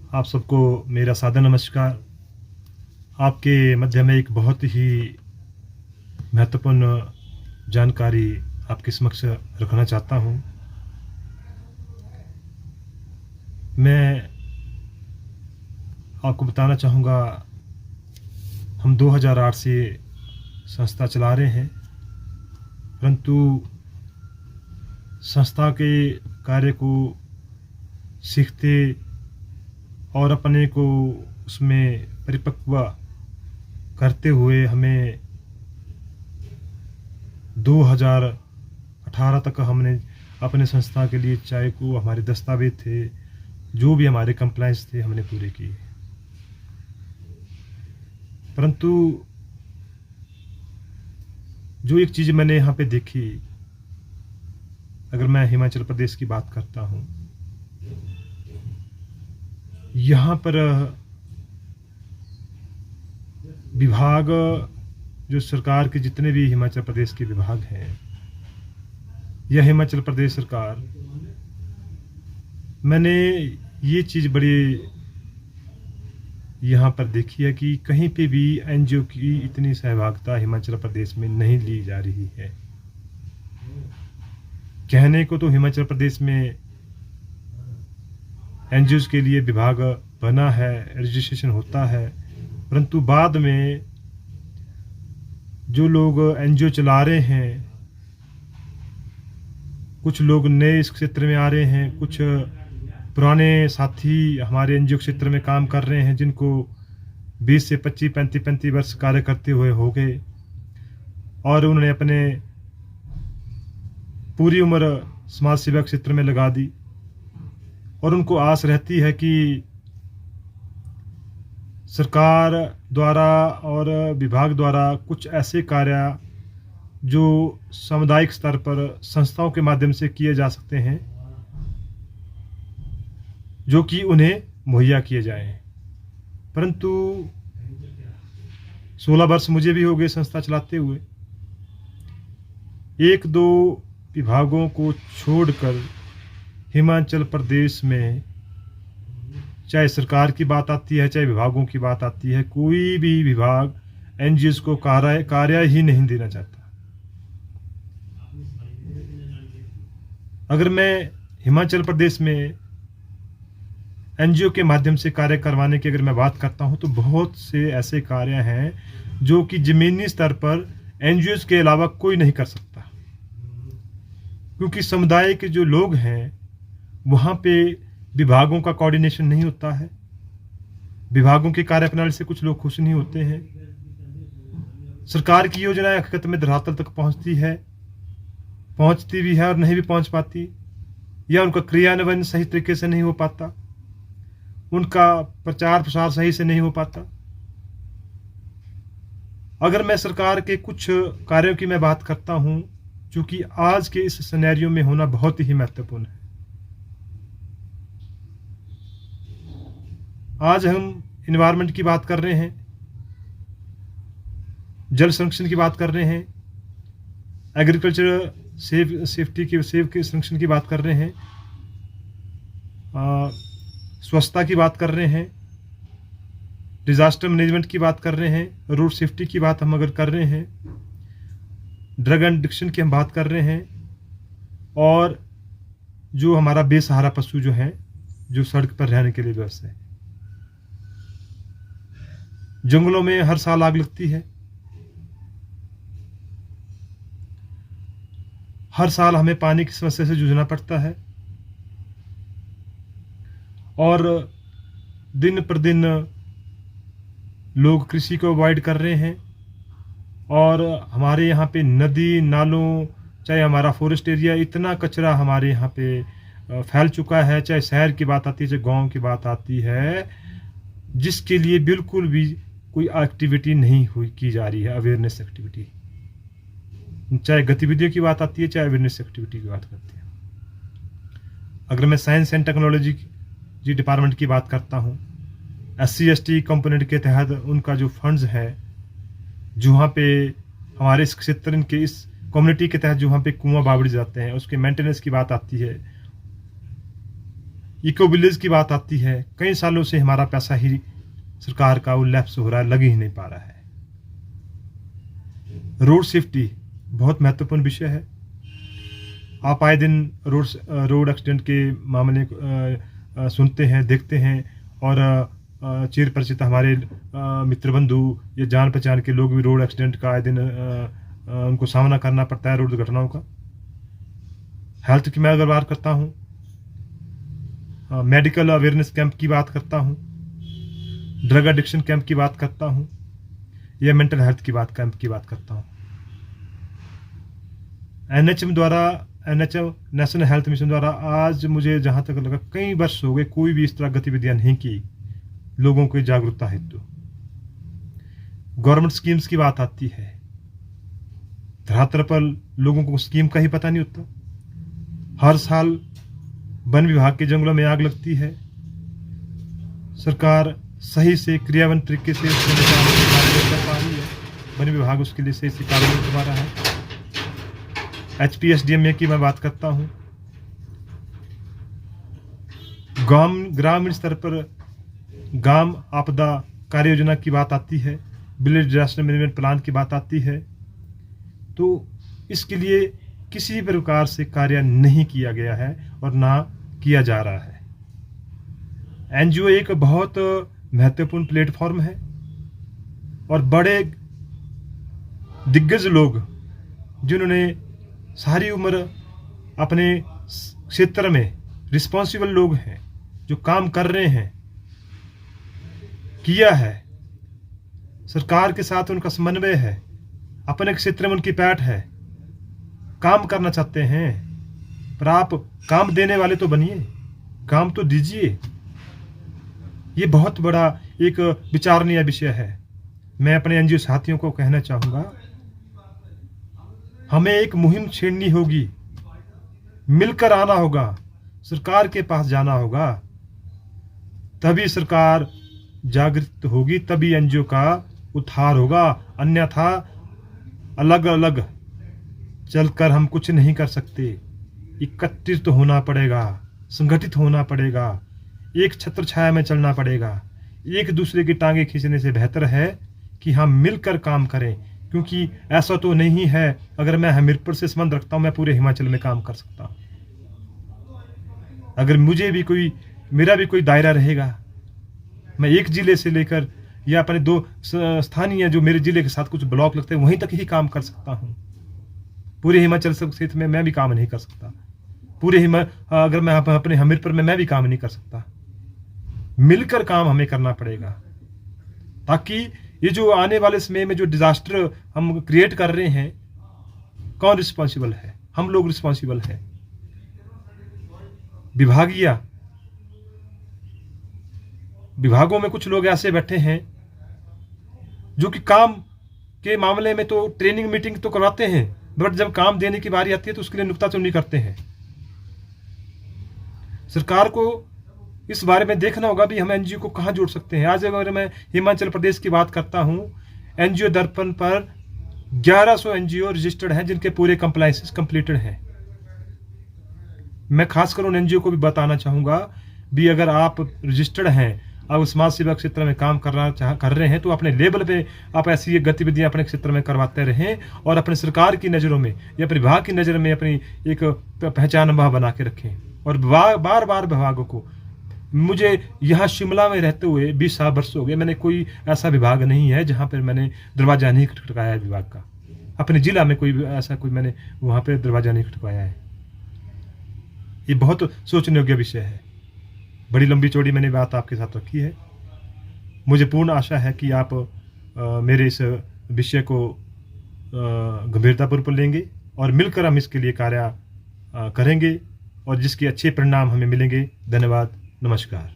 आप सबको मेरा सादर नमस्कार। आपके मध्य में एक बहुत ही महत्वपूर्ण जानकारी आपके समक्ष रखना चाहता हूँ। मैं आपको बताना चाहूँगा, हम 2008 से संस्था चला रहे हैं, परंतु संस्था के कार्य को सीखते और अपने को उसमें परिपक्व करते हुए हमें 2018 तक हमने अपने संस्था के लिए, चाहे को हमारे दस्तावेज थे, जो भी हमारे कंप्लायंस थे, हमने पूरे किए। परंतु जो एक चीज़ मैंने यहाँ पे देखी, अगर मैं हिमाचल प्रदेश की बात करता हूँ, यहाँ पर विभाग, जो सरकार के जितने भी हिमाचल प्रदेश के विभाग हैं, यह हिमाचल प्रदेश सरकार, मैंने ये चीज़ बड़ी यहाँ पर देखी है कि कहीं पे भी एनजीओ की इतनी सहभागिता हिमाचल प्रदेश में नहीं ली जा रही है। कहने को तो हिमाचल प्रदेश में एनजीओ के लिए विभाग बना है, रजिस्ट्रेशन होता है, परंतु बाद में जो लोग एनजीओ चला रहे हैं, कुछ लोग नए इस क्षेत्र में आ रहे हैं, कुछ पुराने साथी हमारे एनजीओ क्षेत्र में काम कर रहे हैं, जिनको 20 से 25, 35 वर्ष कार्य करते हुए हो गए और उन्होंने अपने पूरी उम्र समाज सेवा क्षेत्र में लगा दी और उनको आस रहती है कि सरकार द्वारा और विभाग द्वारा कुछ ऐसे कार्य जो सामुदायिक स्तर पर संस्थाओं के माध्यम से किए जा सकते हैं, जो कि उन्हें मुहैया किए जाएं। परंतु 16 वर्ष मुझे भी हो गए संस्था चलाते हुए। एक दो विभागों को छोड़कर हिमाचल प्रदेश में, चाहे सरकार की बात आती है, चाहे विभागों की बात आती है, कोई भी विभाग एनजीओ को कार्य ही नहीं देना चाहता। अगर मैं हिमाचल प्रदेश में एनजीओ के माध्यम से कार्य करवाने की अगर मैं बात करता हूं, तो बहुत से ऐसे कार्य हैं जो कि जमीनी स्तर पर एनजीओ के अलावा कोई नहीं कर सकता, क्योंकि समुदाय के जो लोग हैं वहाँ पे विभागों का कोऑर्डिनेशन नहीं होता है, विभागों की कार्यप्रणाली से कुछ लोग खुश नहीं होते हैं। सरकार की योजनाएं हकीकत में धरातल तक पहुंचती भी है और नहीं भी पहुंच पाती, या उनका क्रियान्वयन सही तरीके से नहीं हो पाता, उनका प्रचार प्रसार सही से नहीं हो पाता। अगर मैं सरकार के कुछ कार्यों की मैं बात करता हूं, जो कि आज के इस सिनेरियो में होना बहुत ही महत्वपूर्ण है। आज हम एनवायरनमेंट की बात कर रहे हैं, जल संरक्षण की बात कर रहे हैं, एग्रीकल्चर सेफ्टी के संरक्षण की बात कर रहे हैं, स्वच्छता की बात कर रहे हैं, डिजास्टर मैनेजमेंट की बात कर रहे हैं, रोड सेफ्टी की बात हम अगर कर रहे हैं, ड्रग एडिक्शन की हम बात कर रहे हैं, और जो हमारा बेसहारा पशु जो हैं, जो सड़क पर रहने के लिए व्यवस्था है। जंगलों में हर साल आग लगती है, हर साल हमें पानी की समस्या से जूझना पड़ता है, और दिन पर दिन लोग कृषि को अवॉइड कर रहे हैं, और हमारे यहाँ पे नदी नालों, चाहे हमारा फॉरेस्ट एरिया, इतना कचरा हमारे यहाँ पे फैल चुका है, चाहे शहर की बात आती है, चाहे गांव की बात आती है, जिसके लिए बिल्कुल भी कोई एक्टिविटी नहीं की जा रही है, अवेयरनेस एक्टिविटी। चाहे गतिविधियों की बात आती है, चाहे अवेयरनेस एक्टिविटी की बात करती है। अगर मैं साइंस एंड टेक्नोलॉजी डिपार्टमेंट की बात करता हूँ, SC/ST कंपोनेंट के तहत उनका जो फंड्स है, जो वहाँ पे हमारे इस क्षेत्र के इस कम्युनिटी के तहत जो वहाँ पे कुआं बावड़ी जाते हैं, उसके मेंटेनेंस की बात आती है, इको विलेज की बात आती है, कई सालों से हमारा पैसा ही सरकार का लैप्स हो रहा है, लग ही नहीं पा रहा है। रोड सेफ्टी बहुत महत्वपूर्ण विषय है। आप आए दिन रोड एक्सीडेंट के मामले सुनते हैं, देखते हैं, और चिर परिचित हमारे मित्र बंधु या जान पहचान के लोग भी रोड एक्सीडेंट का आए दिन उनको सामना करना पड़ता है, रोड दुर्घटनाओं का। हेल्थ की मैं अगर बात करता हूँ, मेडिकल अवेयरनेस कैंप की बात करता हूँ, ड्रग एडिक्शन कैंप की बात करता हूँ, या मेंटल हेल्थ की कैंप की बात करता हूँ। एनएचएम नेशनल हेल्थ मिशन द्वारा आज मुझे जहाँ तक लगा कई वर्ष हो गए कोई भी इस तरह गतिविधियां नहीं की लोगों की जागरूकता हेतु। गवर्नमेंट स्कीम्स की बात आती है, धरातल पर लोगों को स्कीम का ही पता नहीं होता। हर साल वन विभाग के जंगलों में आग लगती है, सरकार सही से क्रियान्वयन तरीके से कर पा रही है, वन विभाग उसके लिए सही से कार्य नहीं कर पा रहा है। HPSDMA की मैं बात करता हूँ। ग्रामीण स्तर पर ग्राम आपदा कार्य योजना की बात आती है, विलेज डिजास्टर मैनेजमेंट प्लान की बात आती है, तो इसके लिए किसी प्रकार से कार्य नहीं किया गया है और ना किया जा रहा है। NGO एक बहुत महत्वपूर्ण प्लेटफॉर्म है और बड़े दिग्गज लोग जिन्होंने सारी उम्र अपने क्षेत्र में रिस्पॉन्सिबल लोग हैं, जो काम कर रहे हैं, किया है, सरकार के साथ उनका समन्वय है, अपने क्षेत्र में उनकी पैठ है, काम करना चाहते हैं, पर आप काम देने वाले तो बनिए, काम तो दीजिए। ये बहुत बड़ा एक विचारणीय विषय है। मैं अपने NGO साथियों को कहना चाहूँगा, हमें एक मुहिम छेड़नी होगी, मिलकर आना होगा, सरकार के पास जाना होगा, तभी सरकार जागृत होगी, तभी NGO का उद्धार होगा। अन्यथा अलग अलग चलकर हम कुछ नहीं कर सकते। एकत्रित तो होना पड़ेगा, संगठित होना पड़ेगा, एक छत्र छाया में चलना पड़ेगा। एक दूसरे की टांगे खींचने से बेहतर है कि हम मिलकर काम करें, क्योंकि ऐसा तो नहीं है अगर मैं हमीरपुर से संबंध रखता हूं मैं पूरे हिमाचल में काम कर सकता हूं। अगर मेरा भी कोई दायरा रहेगा, मैं एक जिले से लेकर या अपने 2 स्थानीय जो मेरे जिले के साथ कुछ ब्लॉक लगते हैं वहीं तक ही काम कर सकता हूं। पूरे हिमाचल क्षेत्र में मैं भी काम नहीं कर सकता। अगर मैं अपने हमीरपुर में मैं भी काम नहीं कर सकता। मिलकर काम हमें करना पड़ेगा, ताकि ये जो आने वाले समय में जो डिजास्टर हम क्रिएट कर रहे हैं, कौन रिस्पॉन्सिबल है? हम लोग रिस्पॉन्सिबल है। विभागों में कुछ लोग ऐसे बैठे हैं जो कि काम के मामले में तो ट्रेनिंग मीटिंग तो करवाते हैं, बट जब काम देने की बारी आती है तो उसके लिए नुक्ताचीनी करते हैं। सरकार को इस बारे में देखना होगा भी हम NGO को कहाँ जोड़ सकते हैं। आज अगर मैं हिमाचल प्रदेश की बात करता हूँ, NGO दर्पण पर 1100 NGO रजिस्टर्ड हैं जिनके पूरे कंप्लायंसेस कंप्लीटेड हैं। मैं खासकर उन NGO को भी बताना चाहूँगा भी, अगर आप रजिस्टर्ड हैं, आप समाज सेवा क्षेत्र में काम कर रहे हैं, तो अपने लेवल पे आप ऐसी गतिविधियां अपने क्षेत्र में करवाते रहें और अपने सरकार की नज़रों में या अपने विभाग की नज़र में अपनी एक पहचान बना के रखें। और बार बार विभागों को, मुझे यहाँ शिमला में रहते हुए 20 वर्ष हो गए, मैंने कोई ऐसा विभाग नहीं है जहाँ पर मैंने दरवाजा नहीं खटखटाया है विभाग का। अपने जिला में मैंने वहाँ पे दरवाजा नहीं खटखटाया है। ये बहुत सोचने योग्य विषय है। बड़ी लंबी चौड़ी मैंने बात आपके साथ रखी है। मुझे पूर्ण आशा है कि आप मेरे इस विषय को गंभीरतापूर्वक लेंगे और मिलकर हम इसके लिए कार्य करेंगे और जिसके अच्छे परिणाम हमें मिलेंगे। धन्यवाद, नमस्कार।